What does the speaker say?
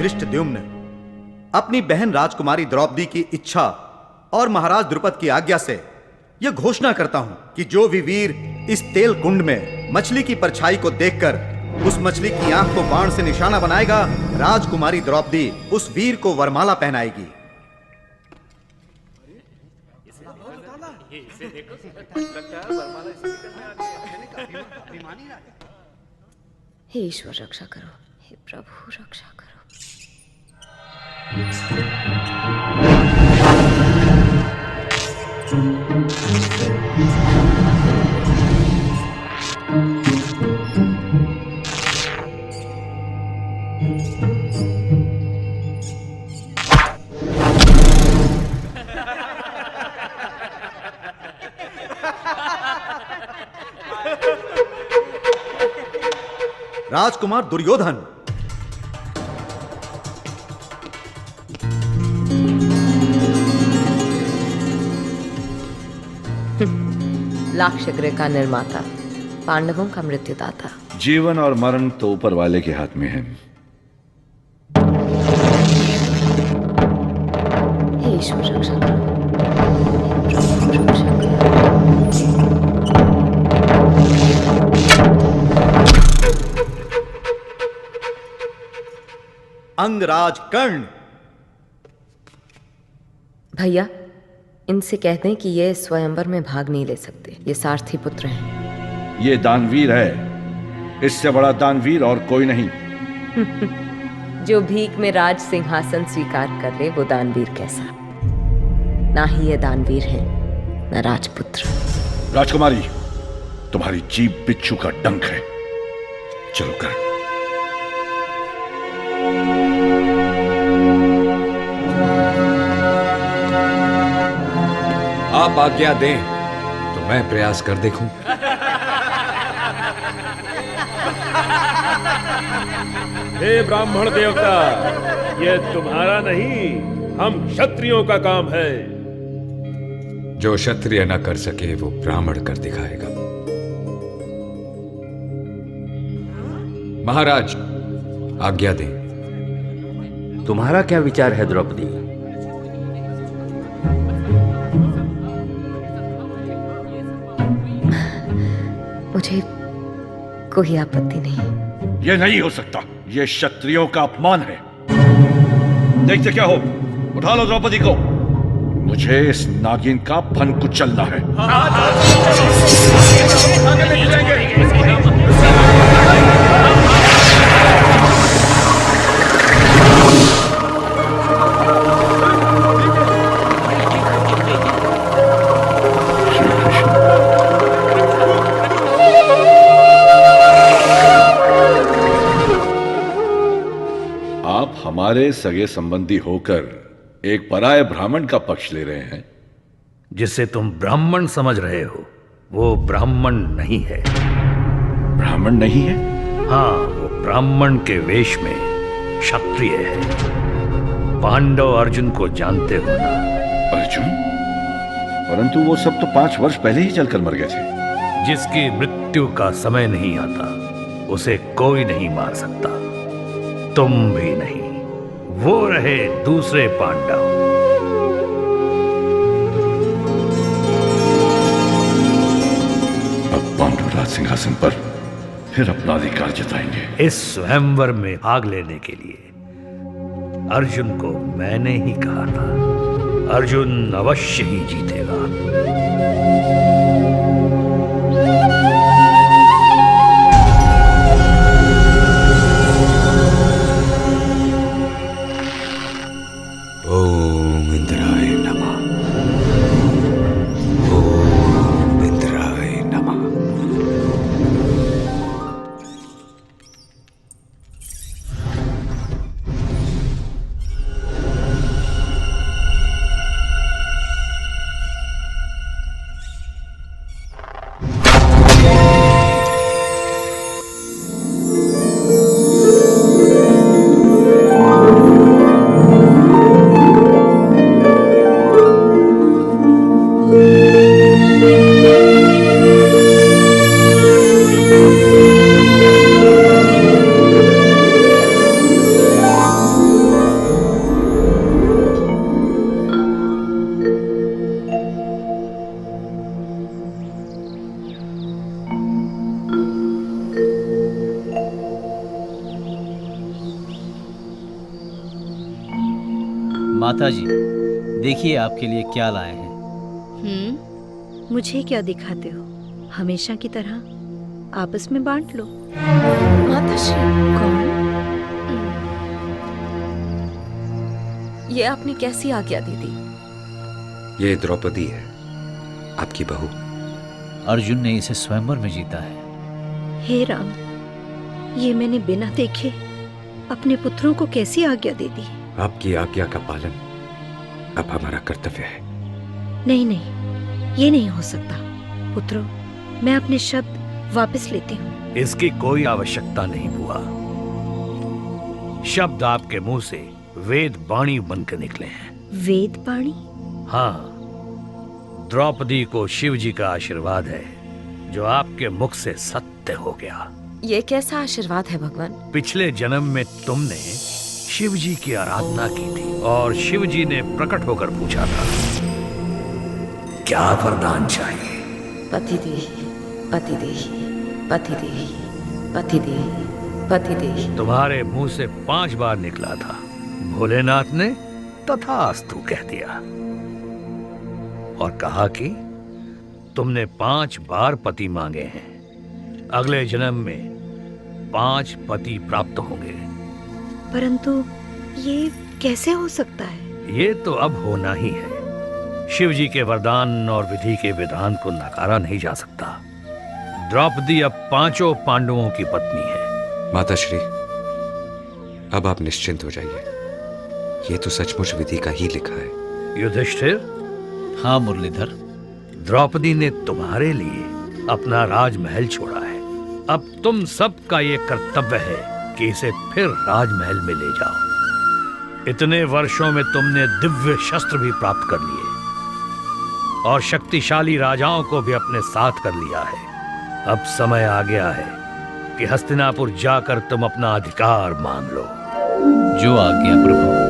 धृष्टद्युम्न, अपनी बहन राजकुमारी द्रौपदी की इच्छा और महाराज द्रुपद की आज्ञा से यह घोषणा करता हूं कि जो भी वीर इस तेल कुंड में मछली की परछाई को देखकर उस मछली की आंख को बाण से निशाना बनाएगा, राजकुमारी द्रौपदी उस वीर को वरमाला पहनाएगी। हे ईश्वर रक्षा करो, हे प्रभु रक्षा करो। राजकुमार दुर्योधन, लाक्षागृह का निर्माता, पांडवों का मृत्युदाता। जीवन और मरण तो ऊपर वाले के हाथ में है। हे ईश्वर रक्षा करो, हे प्रभु रक्षा करो। अंगराज कर्ण। भैया, इनसे कह दें कि ये स्वयंवर में भाग नहीं ले सकते। ये सारथी पुत्र हैं। ये दानवीर है, इससे बड़ा दानवीर और कोई नहीं। जो भीख में राज सिंहासन स्वीकार कर ले वो दानवीर कैसा? ना ही ये दानवीर है, न राजपुत्र। राजकुमारी, तुम्हारी जीभ बिच्छू का डंक है। चलो कर। आप आज्ञा दें तो मैं प्रयास कर देखूं। हे ब्राह्मण देवता, यह तुम्हारा नहीं, हम क्षत्रियों का काम है। जो क्षत्रिय न कर सके वो ब्राह्मण कर दिखाएगा। महाराज, आज्ञा दें। तुम्हारा क्या विचार है द्रौपदी? मुझे कोई आपत्ति नहीं। यह नहीं हो सकता, यह क्षत्रियों का अपमान है। देखते क्या हो, उठा लो द्रौपदी को। मुझे इस नागिन का फन कुचलना है। हमारे सगे संबंधी होकर एक पराये ब्राह्मण का पक्ष ले रहे हैं। जिसे तुम ब्राह्मण समझ रहे हो वो ब्राह्मण नहीं है। ब्राह्मण नहीं है? हाँ, वो ब्राह्मण के वेश में क्षत्रिय है। पांडव अर्जुन को जानते हो ना? अर्जुन? परंतु वो सब तो 5 वर्ष पहले ही चलकर मर गए थे। जिसकी मृत्यु का समय नहीं आता उसे कोई नहीं मार सकता, तुम भी नहीं। वो रहे दूसरे पांडव। अब पांडव राज सिंहासन पर फिर अपना अधिकार जताएंगे। इस स्वयंवर में भाग लेने के लिए अर्जुन को मैंने ही कहा था। अर्जुन अवश्य ही जीतेगा। ओम इंद्राय नमः। ओम इंद्राय नमः। माताजी, देखिए आपके लिए क्या लाए हैं। मुझे क्या दिखाते हो? हमेशा की तरह आपस में बांट लो। माताश्री, कौन? ये आपने कैसी आज्ञा दे दी? ये द्रौपदी है, आपकी बहू। अर्जुन ने इसे स्वयंवर में जीता है। हे राम, ये मैंने बिना देखे अपने पुत्रों को कैसी आज्ञा दे दी? आपकी आज्ञा का पालन अब हमारा कर्तव्य है। नहीं नहीं, ये नहीं हो सकता। पुत्रों, मैं अपने शब्द वापस लेती हूँ। इसकी कोई आवश्यकता नहीं बुआ। शब्द आपके मुंह से वेद वाणी बनकर निकले हैं। वेद पाणी? हाँ, द्रौपदी को शिव जी का आशीर्वाद है जो आपके मुख से सत्य हो गया। ये कैसा आशीर्वाद है भगवान? पिछले जन्म में तुमने शिव जी की आराधना की थी और शिव जी ने प्रकट होकर पूछा था, क्या वरदान चाहिए? पति देहि, पति देहि, पति देहि, पति देहि, पति देहि। तुम्हारे मुंह से 5 बार निकला था। भोलेनाथ ने तथास्तु कह दिया और कहा कि तुमने 5 बार पति मांगे हैं। अगले जन्म में 5 पति प्राप्त होंगे। परंतु ये कैसे हो सकता है? ये तो अब होना ही है। शिव जी के वरदान और विधि के विधान को नकारा नहीं जा सकता। द्रौपदी अब 5 पांडवों की पत्नी है। माताश्री, अब आप निश्चिंत हो जाइए। ये तो सचमुच विधि का ही लिखा है। युधिष्ठिर। हाँ मुरलीधर। द्रौपदी ने तुम्हारे लिए अपना राजमहल छोड़ा है। अब तुम सबका ये कर्तव्य है कि इसे फिर राजमहल में ले जाओ। इतने वर्षों में तुमने दिव्य शस्त्र भी प्राप्त कर लिए और शक्तिशाली राजाओं को भी अपने साथ कर लिया है। अब समय आ गया है कि हस्तिनापुर जाकर तुम अपना अधिकार मांग लो। जो आज्ञा प्रभु।